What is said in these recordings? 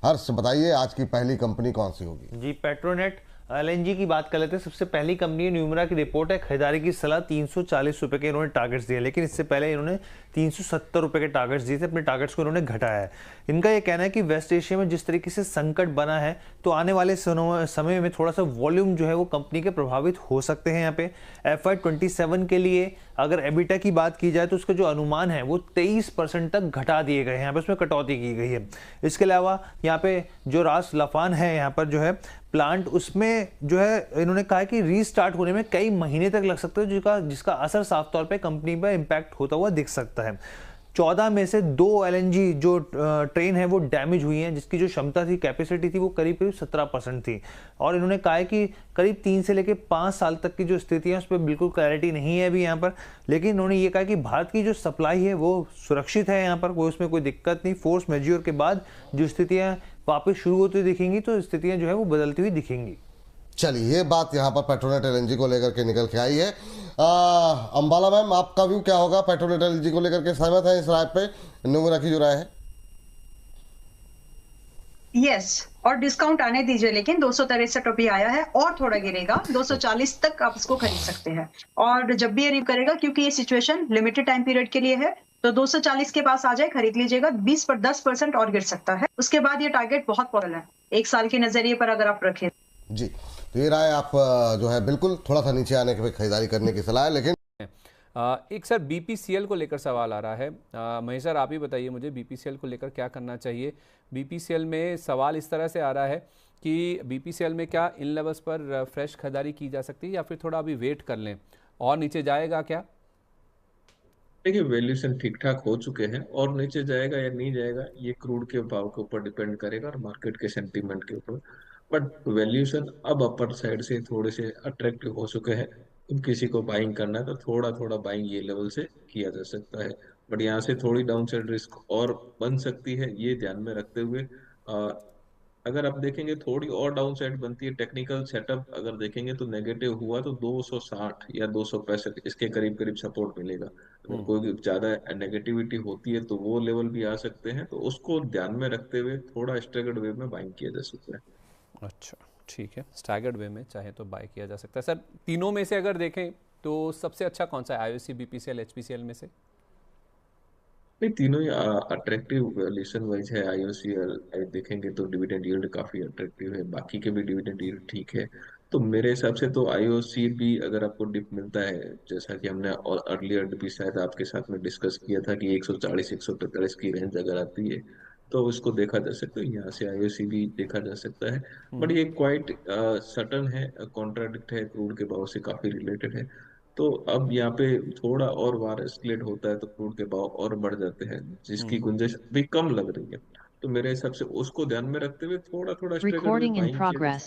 हर्ष बताइए आज की पहली कंपनी कौन सी होगी? जी, पेट्रोनेट एलएनजी की बात कर लेते हैं। सबसे पहली कंपनी न्यूमरा की रिपोर्ट है, खरीदारी की सलाह 340 रुपए के इन्होंने टारगेट्स दिए, लेकिन इससे पहले इन्होंने 370 रुपए के टारगेट्स दिए थे। अपने टारगेट्स को इन्होंने घटाया है। इनका ये कहना है कि वेस्ट एशिया में जिस तरीके से संकट बना है, तो आने वाले समय में थोड़ा सा वॉल्यूम जो है वो कंपनी के प्रभावित हो सकते हैं। यहाँ पे FY27 के लिए अगर एबिटा की बात की जाए तो उसका जो अनुमान है वो 23% तक घटा दिए गए हैं। यहाँ पे उसमें कटौती की गई है। इसके अलावा यहाँ पे जो रास लाफान है, यहाँ पर जो है प्लांट, उसमें जो है इन्होंने कहा कि रीस्टार्ट होने में कई महीने तक लग सकते हैं, जिसका असर साफ तौर पे कंपनी पर इम्पैक्ट होता हुआ दिख सकता है। 14 में से 2 एलएनजी जो ट्रेन है वो डैमेज हुई हैं, जिसकी जो क्षमता थी, कैपेसिटी थी, वो करीब करीब 17% थी। और इन्होंने कहा है कि करीब 3 से लेकर 5 साल तक की जो स्थिति है उस पर बिल्कुल क्लैरिटी नहीं है अभी यहाँ पर। लेकिन इन्होंने ये कहा कि भारत की जो सप्लाई है वो सुरक्षित है, यहाँ पर कोई उसमें कोई दिक्कत नहीं। फोर्स मेज्योर के बाद जो स्थितियाँ वापस शुरू होती हुई दिखेंगी, तो स्थितियाँ जो है वो बदलती हुई दिखेंगी। चलिए, ये बात यहाँ पर पेट्रोनेट एलएनजी को लेकर के निकल के आई है। अंबाला मैम, आपका व्यू क्या होगा? पेट्रोनेट एलएनजी को लेकर के सहमत है इस राय पे, न्यूमरा की जो राय है? यस, और डिस्काउंट आने दीजिए, लेकिन 263 अभी आया है और थोड़ा गिरेगा, 240 तक आप इसको खरीद सकते हैं। और जब भी ये रिव करेगा, क्योंकि ये सिचुएशन लिमिटेड टाइम पीरियड के लिए है, तो 240 के पास आ जाए, खरीद लीजिएगा। 10% और गिर सकता है। उसके बाद ये टारगेट बहुत पॉपुलर है, 1 साल के नजरिए पर अगर आप रखें। जी, तो ये राय आप जो है बिल्कुल थोड़ा सा नीचे आने के खरीदारी करने की सलाह है। लेकिन एक सर बीपीसीएल को लेकर सवाल आ रहा है। महेश सर, आप ही बताइए मुझे बीपीसीएल को लेकर क्या करना चाहिए। बीपीसीएल में सवाल इस तरह से आ रहा है कि बीपीसीएल में क्या इन लेवल्स पर फ्रेश खरीदारी की जा सकती है या फिर थोड़ा अभी वेट कर लें, और नीचे जाएगा क्या? देखिए, वैल्यूएशन ठीक ठाक हो चुके हैं, और नीचे जाएगा या नहीं जाएगा ये क्रूड के भाव के ऊपर डिपेंड करेगा और मार्केट के सेंटीमेंट के ऊपर। बट वैल्यूएशन अब अपर साइड से थोड़े से अट्रैक्टिव हो चुके हैं। अब किसी को बाइंग करना है तो थोड़ा थोड़ा बाइंग ये लेवल से किया जा सकता है। बट यहाँ से थोड़ी डाउन साइड रिस्क और बन सकती है, ये ध्यान में रखते हुए अगर आप देखेंगे थोड़ी और डाउन साइड बनती है। टेक्निकल सेटअप अगर देखेंगे तो नेगेटिव हुआ तो 260 या 265 इसके करीब करीब सपोर्ट मिलेगा। अगर कोई ज्यादा नेगेटिविटी होती है तो वो लेवल भी आ सकते हैं, तो उसको ध्यान में रखते हुए थोड़ा स्ट्रैगर्ड वे में बाइंग किया जा सकता है। अच्छा, ठीक है, स्टैगर्ड वे में चाहे तो बाय किया जा सकता है। सर, तीनों में से अगर देखें तो सबसे अच्छा कौन सा है, आईओसी, बीपीसीएल, एचपीसीएल में से? नहीं, तीनों ही अट्रैक्टिव वैल्यूएशन वाइज है। आईओसीएल देखेंगे तो डिविडेंड यील्ड काफी अट्रैक्टिव है, बाकी के भी डिविडेंड यील्ड ठीक है। तो मेरे हिसाब से तो आईओसी भी अगर आपको डिप मिलता है, जैसा कि हमने और अर्लियर भी शायद आपके साथ में डिस्कस किया था कि 140 145 की रेंज अगर आती है तो उसको देखा जा सकता है। यहाँ से आईओसी भी देखा जा सकता है। बट ये क्वाइट सटन है, कॉन्ट्राडिक्ट है, क्रूड के भाव से काफी रिलेटेड है। तो अब यहाँ पे थोड़ा और वार एस्केलेट होता है तो क्रूड के भाव और बढ़ जाते हैं, जिसकी गुंजाइश अभी कम लग रही है। तो मेरे हिसाब से उसको ध्यान में रखते हुए थोड़ा थोड़ा Recording in progress.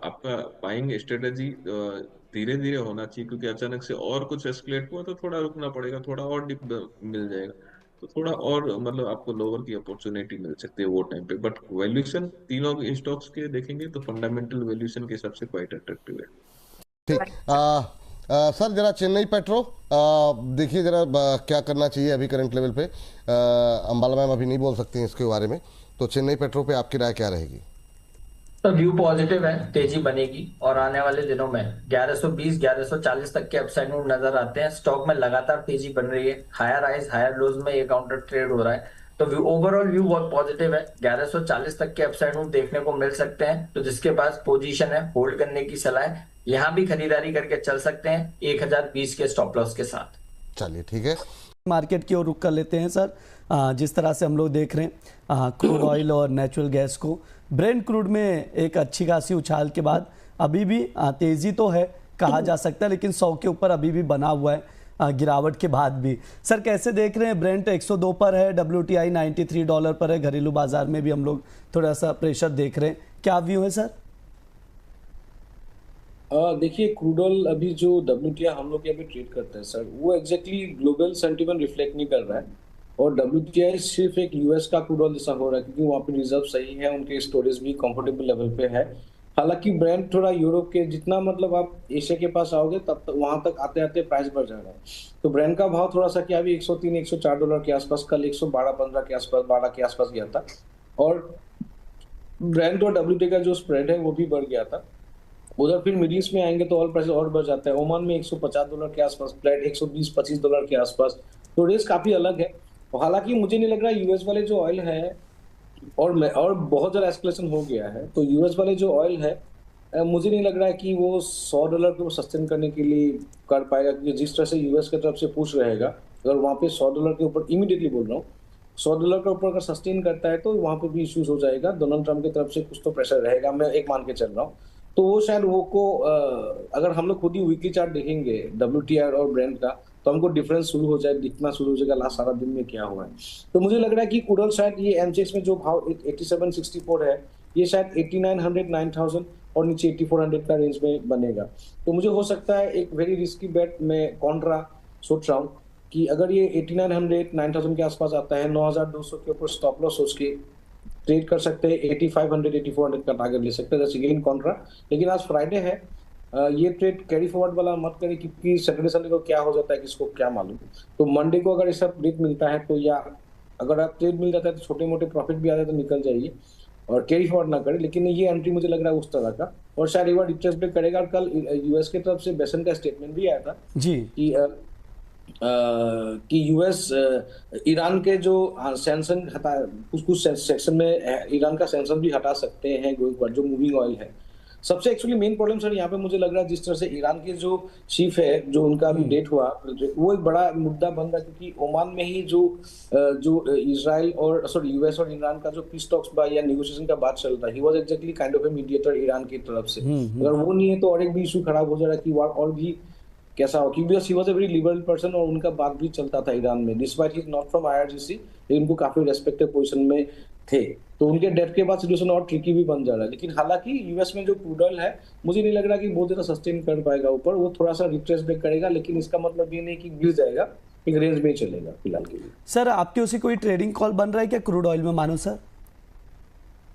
आपका बाइंग स्ट्रेटेजी धीरे धीरे होना चाहिए, क्योंकि अचानक से और कुछ एस्केलेट हुआ तो थोड़ा रुकना पड़ेगा, थोड़ा और डिप मिल जाएगा, तो थोड़ा और मतलब आपको लोअर की अपॉर्चुनिटी मिल सकती है वो टाइम पे। बट वैल्यूएशन तीनों स्टॉक्स के देखेंगे तो फंडामेंटल वैल्यूएशन के हिसाब से क्वाइट अट्रैक्टिव है। ठीक, सर जरा चेन्नई पेट्रो देखिए जरा क्या करना चाहिए अभी करंट लेवल पे। अंबाला मैम अभी नहीं बोल सकती हैं इसके बारे में, तो चेन्नई पेट्रो पे आपकी राय क्या रहेगी? तो व्यू पॉजिटिव है, तेजी बनेगी और आने वाले दिनों में 1120 1140 तक के अपसाइड मूव नजर आते हैं। स्टॉक में लगातार तेजी बन रही है, हायर हाइज हायर लोज में ये काउंटर ट्रेड हो रहा है। तो ओवरऑल व्यू बहुत पॉजिटिव है। 1140 तक के अपसाइड मूव देखने को मिल सकते हैं, तो जिसके पास पोजीशन है होल्ड करने की सलाह है। यहाँ भी खरीदारी करके चल सकते हैं 1020 के स्टॉप लॉस के साथ। चलिए ठीक है, मार्केट की ओर रुख कर लेते हैं सर। जिस तरह से हम लोग देख रहे हैं क्रूड ऑयल और नेचुरल गैस को, ब्रेंट क्रूड में एक अच्छी खासी उछाल के बाद अभी भी तेजी तो है कहा जा सकता है, लेकिन 100 के ऊपर अभी भी बना हुआ है गिरावट के बाद भी। सर कैसे देख रहे हैं? ब्रेंट 102 पर है, WTI $93 पर है। घरेलू बाजार में भी हम लोग थोड़ा सा प्रेशर देख रहे हैं, क्या व्यू है सर? देखिए, क्रूड ऑयल अभी जो WTI हम लोग अभी ट्रेड करते हैं सर, वो एग्जैक्टली ग्लोबल सेंटीमेंट रिफ्लेक्ट नहीं कर रहा है। और WTI सिर्फ एक यूएस का क्रूड ऑयल जैसा हो रहा है, क्योंकि वहाँ पे रिजर्व सही है, उनके स्टोरेज भी कंफर्टेबल लेवल पे है। हालांकि ब्रेंट थोड़ा यूरोप के जितना मतलब आप एशिया के पास आओगे तब तक वहां तक आते आते प्राइस बढ़ जा रहा है। तो ब्रेंट का भाव थोड़ा सा क्या अभी $103 $104 के आसपास, कल 112 15 के आसपास 12 के आसपास गया था। और ब्रेंट और WTI का जो स्प्रेड है वो भी बढ़ गया था। उधर फिर मिडिल ईस्ट में आएंगे तो ऑयल प्राइस और बढ़ जाता है। ओमान में $150 के आसपास, फ्लैट $120-25 के आसपास, तो रेस काफी अलग है। हालांकि मुझे नहीं लग रहा यूएस वाले जो ऑयल है और बहुत ज्यादा एस्केलेशन हो गया है, तो यूएस वाले जो ऑयल है मुझे नहीं लग रहा है कि वो $100 को सस्टेन करने के लिए कर पाएगा, क्योंकि जिस तरह से यूएस की तरफ से पुश रहेगा, अगर वहां पे $100 के ऊपर, इमीडिएटली बोल रहा हूँ, $100 के ऊपर अगर सस्टेन करता है तो वहां पे भी इश्यूज हो जाएगा। डोनाल्ड ट्रम्प की तरफ से कुछ तो प्रेशर रहेगा, मैं एक मान के चल रहा हूँ। तो वो शायद वो को अगर हम लोग खुद ही वीकली चार्ट देखेंगे WTI और ब्रेंट का, तो हमको डिफरेंस शुरू हो जाए, दिखना शुरू हो जाएगा लास्ट सारा दिन में क्या हुआ है। तो मुझे लग रहा है कि क्रूड ऑयल शायद ये एमसीएक्स में जो भाव 8764 है, ये शायद 8900, 9000 और नीचे 8400 का रेंज में बनेगा। तो मुझे हो सकता है एक वेरी रिस्की बेट में कॉन्ट्रा सोच रहा हूँ कि अगर ये 8900, 9000 के आसपास आता है, 9200 के ऊपर स्टॉप लॉस सोच के ट्रेड कर सकते हैं, 8500, 8400 का टारगेट ले सकते हैं, जैसे अगेन कॉन्ट्रा। लेकिन आज फ्राइडे है, ये ट्रेड कैरी फॉरवर्ड वाला मत करें, क्योंकि सैटरडे संडे को क्या हो जाता है किसको क्या मालूम। तो मंडे को अगर ऐसा रेट मिलता है तो, या अगर आप ट्रेड मिल जाता है तो छोटे मोटे प्रॉफिट भी आ जाए तो निकल जाइए और कैरी फॉरवर्ड ना करें। लेकिन ये एंट्री मुझे लग रहा है उस तरह का, और शायद एक बार रिट्रेस ब्रेक करेगा। और कल यूएस की तरफ से बेसन का स्टेटमेंट भी आया था जी कि यूएस ईरान के जो सैंक्शन हटा, कुछ सेक्शन में ईरान का सैंक्शन भी हटा सकते हैं, जो मूविंग ऑयल है। सबसे एक्चुअली मेन प्रॉब्लम सर यहाँ पे मुझे लग रहा है, जिस तरह से ईरान के जो चीफ है, जो उनका अभी डेट हुआ, वो एक बड़ा मुद्दा बन रहा है, क्योंकि ओमान में ही जो इजराइल और यूएस और ईरान का जो पीस टॉक्स या नेगोशिएशन का बात चल रहा है, he was exactly kind of a mediator Iran की तरफ से। अगर वो नहीं है तो और एक भी इशू खराब हो जा रहा है कि और भी कैसा हो, क्योंकि he was a very liberal person और उनका बात भी चलता था ईरान में, despite he is not from IRGC, लेकिन उनको काफी रेस्पेक्टेड पोजीशन में थे। तो उनके डेथ के बाद सिचुएशन और ट्रिकी भी बन जा रहा है। लेकिन हालांकि यूएस में जो क्रूड ऑयल है, मुझे नहीं लग रहा कि बहुत ज्यादा सस्टेन कर पाएगा ऊपर, वो थोड़ा सा रिट्रेस ब्रेक करेगा, लेकिन इसका मतलब ये नहीं कि गिर जाएगा, एक रेंज में ही चलेगा फिलहाल के लिए। सर आपके उसे कोई ट्रेडिंग कॉल बन रहा है क्या क्रूड ऑयल में मानो सर?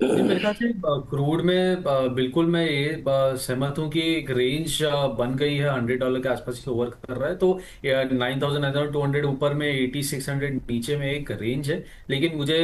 मेरे ख्याल से क्रूड में बिल्कुल मैं ये सहमत हूँ कि एक रेंज बन गई है, $100 के आसपास ही ओवर कर रहा है। तो 9200 ऊपर में, 8600 नीचे में एक रेंज है। लेकिन मुझे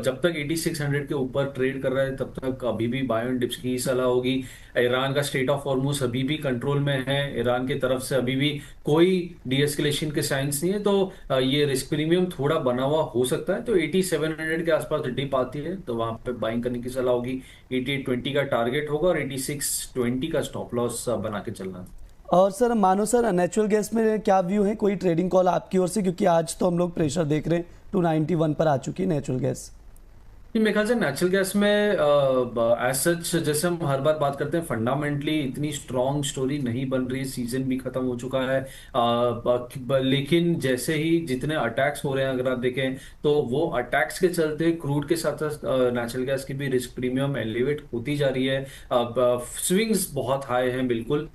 जब तक 8600 के ऊपर ट्रेड कर रहा है तब तक अभी भी बाय ऑन डिप्स की ही सलाह होगी। ईरान का स्टेट ऑफ हॉर्मुज अभी भी कंट्रोल में है, ईरान की तरफ से अभी भी कोई डीएस्केलेशन के साइंस नहीं है, तो ये रिस्क प्रीमियम थोड़ा बना हुआ हो सकता है। तो 8700 के आसपास डिप आती है तो वहां पे बाइंग करने की सलाह होगी। 8820 का टारगेट होगा और 8620 का स्टॉप लॉस बना के चलना। और सर मानो सर नेचुरल गैस में क्या व्यू है, कोई ट्रेडिंग कॉल आपकी ओर से? क्योंकि आज तो हम लोग प्रेशर देख रहे हैं, 291 पर आ चुकी है नेचुरल गैस। मेरे ख्याल से नेचुरल गैस में एज सच, जैसे हम हर बार बात करते हैं, फंडामेंटली इतनी स्ट्रॉन्ग स्टोरी नहीं बन रही है, सीजन भी खत्म हो चुका है। लेकिन जैसे ही जितने अटैक्स हो रहे हैं, अगर आप देखें तो वो अटैक्स के चलते क्रूड के साथ साथ नेचुरल गैस की भी रिस्क प्रीमियम एलिवेट होती जा रही है। स्विंग्स बहुत हाई हैं बिल्कुल।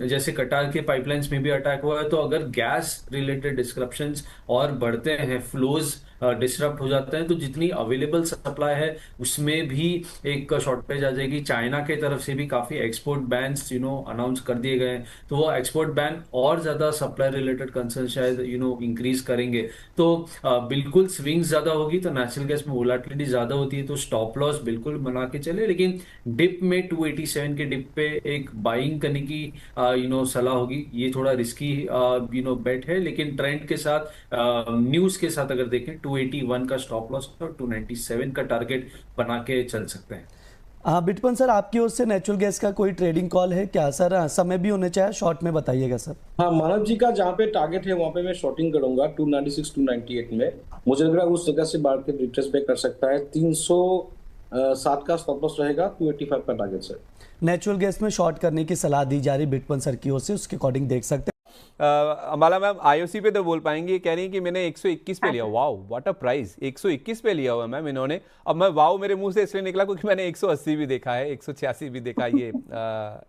जैसे कटार के पाइपलाइंस में भी अटैक हुआ है, तो अगर गैस रिलेटेड डिस्क्रप्शंस और बढ़ते हैं, फ्लोज डिसरप्ट हो जाते हैं, तो जितनी अवेलेबल सप्लाई है उसमें भी एक शॉर्टेज आ जाएगी। चाइना के तरफ से भी काफी एक्सपोर्ट बैन्स अनाउंस कर दिए गए हैं, तो वो एक्सपोर्ट बैन और ज्यादा सप्लाई रिलेटेड कंसर्न शायद इंक्रीज करेंगे। तो बिल्कुल स्विंग्स ज्यादा होगी तो नेचुरल गैस में वोलेटिलिटी ज्यादा होती है, तो स्टॉप लॉस बिल्कुल बना के चले। लेकिन डिप में 287 के डिप पे एक बाइंग करने की सलाह होगी। ये थोड़ा रिस्की बेट है, लेकिन ट्रेंड के साथ, न्यूज के साथ अगर देखें, 281 का स्टॉप लॉस और 297 का टारगेट बना के चल सकते हैं। बिटपन सर आपकी ओर से नेचुरल गैस का कोई ट्रेडिंग कॉल है क्या सर? समय भी होना चाहिए, शॉर्ट में बताइएगा सर। हाँ, मानव जी का जहाँ पे टारगेट है वहाँ पे मैं शॉर्टिंग करूंगा 296, 298 में। मुझे लग रहा है उस जगह से मार्केट रिट्रेस बैक कर सकता है। 307 का स्टॉप लॉस रहेगा, 285 का टारगेट सर। नेचुरल गैस में शॉर्ट करने की सलाह दी जा रही बिटपन सर की ओर से, उसके अकॉर्डिंग देख सकते हैं। अंबाला मैम आईओसी पे तो बोल पाएंगी, कह रही हैं कि मैंने 121 पे लिया। वाओ व्हाट अ प्राइस, 121 पे लिया हुआ मैम इन्होंने। अब मैं वाओ मेरे मुंह से इसलिए निकला क्योंकि मैंने 180 भी देखा है, 186 भी देखा ये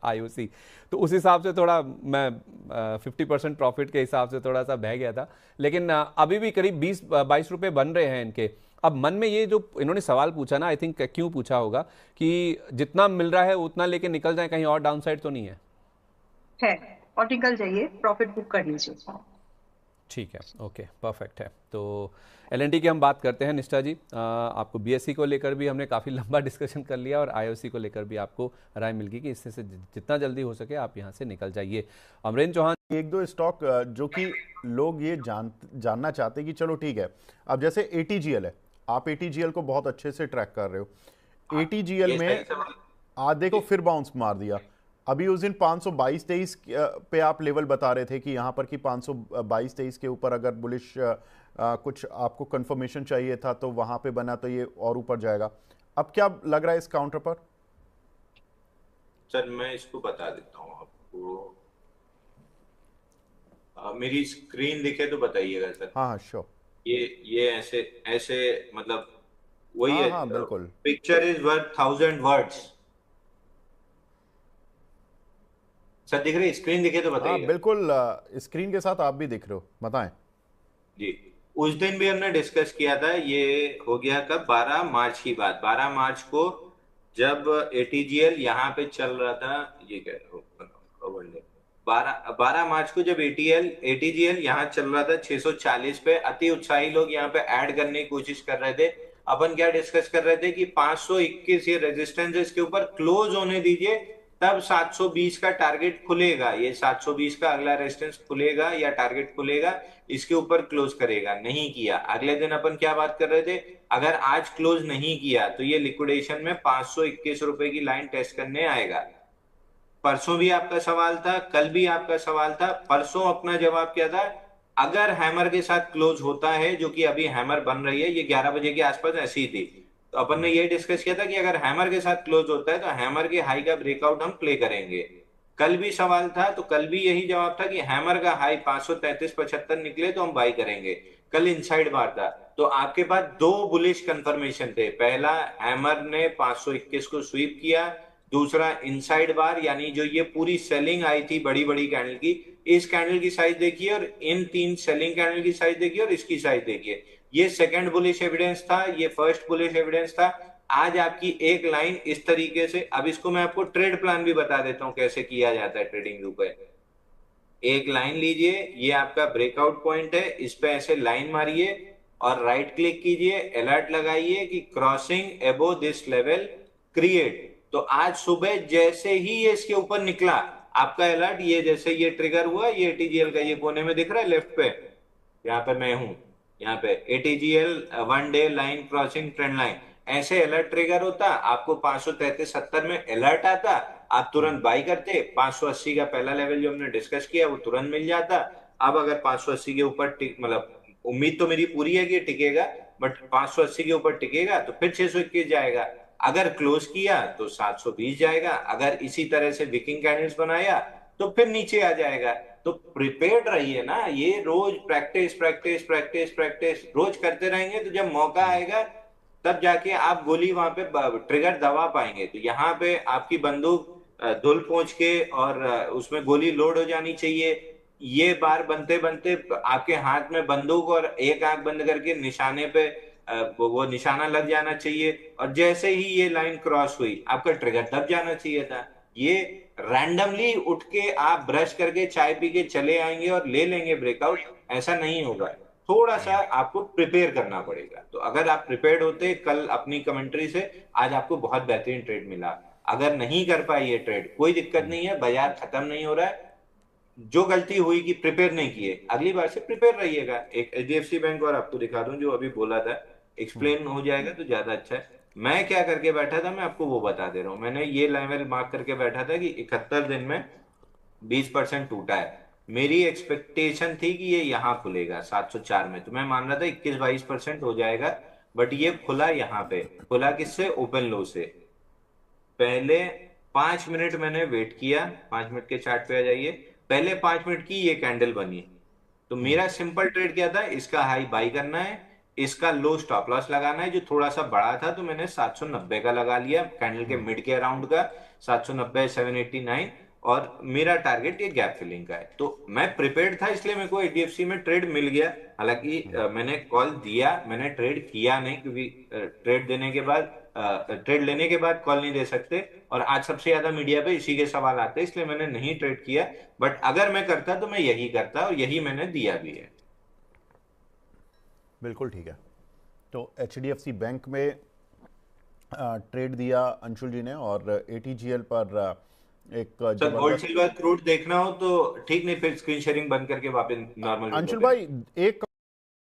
आईओसी। तो उस हिसाब से थोड़ा मैं 50% प्रॉफिट के हिसाब से थोड़ा सा बह गया था। लेकिन अभी भी करीब 20-22 रुपये बन रहे हैं इनके। अब मन में ये जो इन्होंने सवाल पूछा ना, आई थिंक क्यों पूछा होगा कि जितना मिल रहा है उतना लेके निकल जाए, कहीं और डाउन साइड तो नहीं है? और निकल जाइए, प्रॉफिट बुक कर लीजिए। ठीक है, ओके, परफेक्ट है। तो एलएनटी की हम बात करते हैं निष्ठा जी। आपको बीएससी को लेकर भी हमने काफ़ी लंबा डिस्कशन कर लिया और आईओसी को लेकर भी आपको राय मिल गई कि इससे से जितना जल्दी हो सके आप यहाँ से निकल जाइए। अमरेंद्र चौहान, एक दो स्टॉक जो कि लोग ये जानना चाहते हैं कि चलो ठीक है, अब जैसे एटीजीएल है, आप एटीजीएल को बहुत अच्छे से ट्रैक कर रहे हो। एटीजीएल में आज देखो फिर बाउंस मार दिया। अभी उस दिन 522-23 पे आप लेवल बता रहे थे कि यहाँ पर कि 522-23 के ऊपर अगर बुलिश कुछ आपको कंफर्मेशन चाहिए था तो वहां पे बना तो ये और ऊपर जाएगा। अब क्या लग रहा है इस काउंटर पर? सर मैं इसको बता देता हूँ आपको, मेरी स्क्रीन दिखे तो बताइएगा सर। हाँ श्योर। ये ऐसे ऐसे मतलब वही है। हाँ बिल्कुल। Picture is worth 1000 words. Sir दिख रही स्क्रीन दिखे तो बताइए। हाँ बिल्कुल, स्क्रीन के साथ आप भी दिख रहे हो, बताएं जी। उस दिन भी हमने डिस्कस किया था, ये हो गया कब, 12 मार्च की बात। 12 मार्च को जब एटीजीएल यहाँ पे चल रहा था, ये क्या 12 मार्च को जब एटीजीएल यहाँ चल रहा था 640 पे, अति उत्साही लोग यहाँ पे ऐड करने की कोशिश कर रहे थे। अपन क्या डिस्कस कर रहे थे कि 521 ये रेजिस्टेंस इसके ऊपर क्लोज होने दीजिए, तब 720 का टारगेट खुलेगा। ये 720 का अगला रेजिस्टेंस खुलेगा या टारगेट खुलेगा, इसके ऊपर क्लोज करेगा। नहीं किया। अगले दिन अपन क्या बात कर रहे थे, अगर आज क्लोज नहीं किया तो ये लिक्विडेशन में 521 रुपए की लाइन टेस्ट करने आएगा। परसों भी आपका सवाल था, कल भी आपका सवाल था। परसों अपना जवाब क्या था, अगर हैमर के साथ क्लोज होता है, जो कि अभी हैमर बन रही है, ये 11 बजे के आसपास ऐसी ही थी, तो अपन ने ये डिस्कस किया था कि अगर हैमर के साथ क्लोज होता है तो हैमर के हाई का ब्रेकआउट हम प्ले करेंगे। कल भी सवाल था, तो कल भी यही जवाब था कि हैमर का हाई 533.75 निकले तो हम बाई करेंगे। कल इनसाइड बार था, तो आपके पास दो बुलिश कंफर्मेशन थे। पहला, हैमर ने 521 को स्वीप किया। दूसरा, इनसाइड बार, यानी जो ये पूरी सेलिंग आई थी बड़ी बड़ी कैंडल की, इस कैंडल की साइज देखिए और इन 3 सेलिंग कैंडल की साइज देखिए और इसकी साइज देखिए। ये सेकंड बुलिश एविडेंस था, ये फर्स्ट बुलिश एविडेंस था। आज आपकी एक लाइन इस तरीके से, अब इसको मैं आपको ट्रेड प्लान भी बता देता हूं कैसे किया जाता है ट्रेडिंग व्यू पे। एक लाइन लीजिए, ये आपका ब्रेकआउट पॉइंट है, इस पे ऐसे लाइन मारिए और राइट क्लिक कीजिए, अलर्ट लगाइए कि crossing above this level create. तो आज सुबह जैसे ही ये इसके ऊपर निकला, आपका अलर्ट, ये जैसे ये ट्रिगर हुआ, ये एटीजीएल का ये कोने में दिख रहा है लेफ्ट पे, यहाँ पे मैं हूं, यहाँ पे ATGL 1 day line crossing trend line, ऐसे अलर्ट ट्रिगर होता, आपको 533.70 में अलर्ट आता, आप तुरंत बाई करते। 580 का पहला लेवल जो हमने डिस्कस किया वो तुरंत मिल जाता। अब अगर 580 के ऊपर मतलब उम्मीद तो मेरी पूरी है कि टिकेगा, बट 580 के ऊपर टिकेगा तो फिर 621 जाएगा। अगर क्लोज किया तो 720 जाएगा। अगर इसी तरह से विकिंग कैंडल्स बनाया तो फिर नीचे आ जाएगा। तो प्रिपेयर्ड रहिए ना, ये रोज प्रैक्टिस प्रैक्टिस प्रैक्टिस प्रैक्टिस रोज करते रहेंगे तो जब मौका आएगा तब जाके आप गोली वहां पे ट्रिगर दबा पाएंगे। तो यहाँ पे आपकी बंदूक धुल पहुंच के और उसमें गोली लोड हो जानी चाहिए। ये बार बनते बनते आपके हाथ में बंदूक और एक आंख बंद करके निशाने पे वो निशाना लग जाना चाहिए, और जैसे ही ये लाइन क्रॉस हुई आपका ट्रिगर दब जाना चाहिए था। ये रैंडमली उठ के आप ब्रश करके चाय पी के चले आएंगे और ले लेंगे ब्रेकआउट, ऐसा नहीं होगा। थोड़ा सा आपको प्रिपेयर करना पड़ेगा। तो अगर आप प्रिपेयर्ड होते कल अपनी कमेंट्री से, आज आपको बहुत बेहतरीन ट्रेड मिला। अगर नहीं कर पाए ये ट्रेड, कोई दिक्कत नहीं है, बाजार खत्म नहीं हो रहा है। जो गलती हुई कि प्रिपेयर नहीं किए, अगली बार से प्रिपेयर रहिएगा। एक एचडीएफसी बैंक और आपको दिखा दूं जो अभी बोला था, एक्सप्लेन हो जाएगा तो ज्यादा अच्छा है। मैं क्या करके बैठा था, मैं आपको वो बता दे रहा हूं। मैंने ये लेवल मार्क करके बैठा था कि 71 दिन में 20% टूटा है। मेरी एक्सपेक्टेशन थी कि ये यहाँ खुलेगा 704 में, तो मैं मान रहा था 21-22% हो जाएगा, बट ये खुला यहाँ पे। खुला किससे? ओपन लो से। पहले 5 मिनट मैंने वेट किया, 5 मिनट के चार्ट पे आ जाइए। पहले 5 मिनट की ये कैंडल बनी, तो मेरा सिंपल ट्रेड क्या था, इसका हाई बाई करना है, इसका लो स्टॉप लॉस लगाना है जो थोड़ा सा बड़ा था, तो मैंने 790 का लगा लिया, कैंडल के मिड के अराउंड का 790 789, और मेरा टारगेट ये गैप फिलिंग का है। तो मैं प्रिपेयर्ड था, इसलिए मेरे को एचडीएफसी में ट्रेड मिल गया। हालांकि मैंने कॉल दिया, मैंने ट्रेड किया नहीं, क्योंकि ट्रेड देने के बाद ट्रेड लेने के बाद कॉल नहीं दे सकते, और आज सबसे ज्यादा मीडिया पे इसी के सवाल आते हैं, इसलिए मैंने नहीं ट्रेड किया। बट अगर मैं करता तो मैं यही करता, और यही मैंने दिया भी है। बिल्कुल ठीक है। तो HDFC बैंक में ट्रेड दिया अंशुल जी ने, और ATGL पर एक सर गोल्ड सिल्वर क्रूड देखना हो तो ठीक, नहीं फिर स्क्रीन शेयरिंग बंद करके वापस नॉर्मल अंशुल भाई एक